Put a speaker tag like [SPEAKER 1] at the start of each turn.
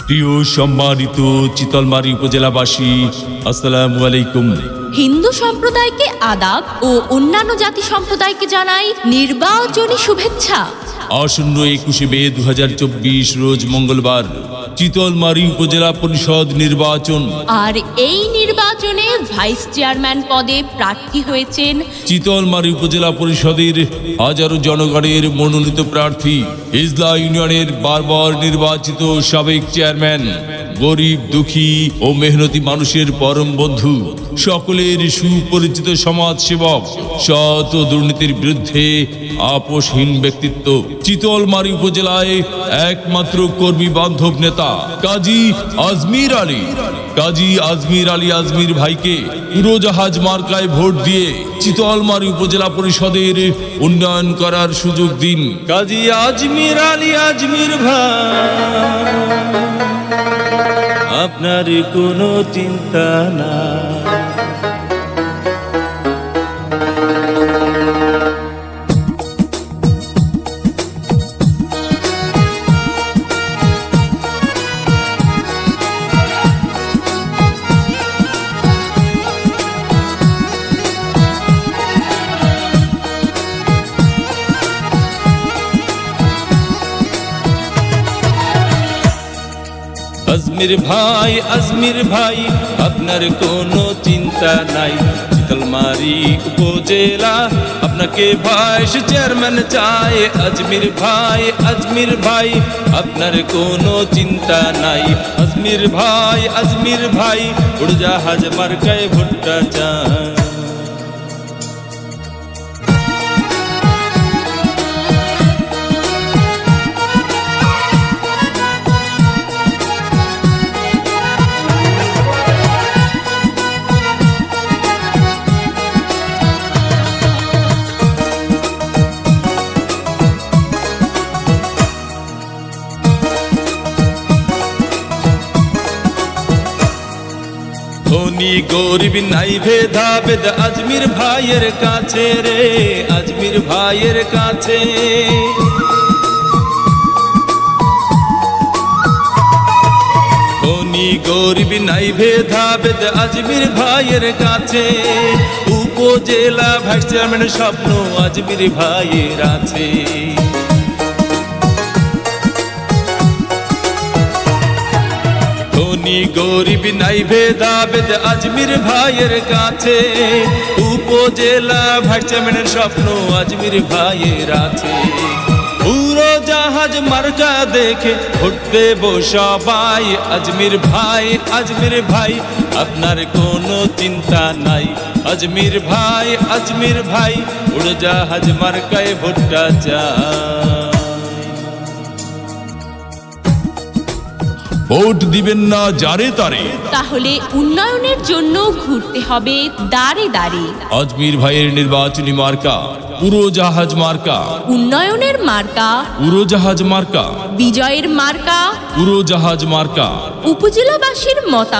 [SPEAKER 1] প্রিয় সম্মানিত চিতলমারী উপজেলাবাসী, আসসালামু আলাইকুম।
[SPEAKER 2] হিন্দু সম্প্রদায়কে আদাব ও অন্যান্য জাতি সম্প্রদায়কে জানাই নির্বাচনী শুভেচ্ছা।
[SPEAKER 1] আসন্ন 21 মে 2024 রোজ মঙ্গলবার চিতলমারী উপজেলা পরিষদ নির্বাচন।
[SPEAKER 2] আর এই নির্বাচনে ভাইস চেয়ারম্যান পদে প্রার্থী হয়েছেন
[SPEAKER 1] চিতলমারী উপজেলা পরিষদের হাজারো জনগণের মনোনীত প্রার্থী, ইজলা ইউনিয়নের বারবার নির্বাচিত সাবেক চেয়ারম্যান, গরিব দুঃখী ও মেহনতি মানুষের পরম বন্ধু, সকলের সুপরিচিত সমাজসেবক, সৎ ও দুর্নীতির বিরুদ্ধে আপোষহীন ব্যক্তিত্ব, চিতলমারী উপজেলায় একমাত্র কর্মী বান্ধব নেতা কাজী আজমির আলী। কাজী আজমির আলী আজমির ভাইকে উড়োজাহাজ মার্কায় ভোট দিয়ে চিতলমারী উপজেলা পরিষদের উন্নয়ন করার সুযোগ দিন।
[SPEAKER 3] কাজী আজমির আলী আজমির ভাই, আপনার কোনো চিন্তা না। আজমির ভাই আপনার কোনো চিন্তা নাই। চিতলমারী উপজেলা আপনাকে ভাইস চেয়ারম্যান চায়। আজমির ভাই আপনার কোনো চিন্তা নাই। আজমির ভাই উড়োজাহাজ মার্কায় ভোটটা চায়। ধনী গরিব নাই ভেদাভেদ আজমির ভাইয়ের কাছে রে, আজমির ভাইয়ের কাছে। ধনী গরিব নাই ভেদাভেদ আজমির ভাইয়ের কাছে। উপজেলা ভাইস চেয়ারম্যানের স্বপ্ন আজমির ভাইয়ের আছে। ধনী গরিব নাই ভেদাভেদ আজমির ভাইয়ের কাছে। উপজেলা ভাইস চেয়ারম্যানের স্বপ্ন আজমির ভাইয়ের আছে। উড়োজাহাজ মার্কা দেখে ভোট দেব সবাই। আজমির ভাই আপনার কোনো চিন্তা নাই। আজমির ভাই উড়োজাহাজ মার্কায় ভোটটা চায়।
[SPEAKER 1] ভোট দিবেন না যারে তারে,
[SPEAKER 2] তাহলে উন্নয়নের জন্য ঘুরতে হবে দাঁড়ে দাঁড়ে।
[SPEAKER 1] আজমির ভাইয়ের নির্বাচনী মার্কা উড়োজাহাজ মার্কা,
[SPEAKER 2] উন্নয়নের মার্কা
[SPEAKER 1] উড়োজাহাজ মার্কা,
[SPEAKER 2] বিজয়ের মার্কা,
[SPEAKER 1] উড়োজাহাজ মার্কা।
[SPEAKER 2] উপজেলাবাসীর মতামত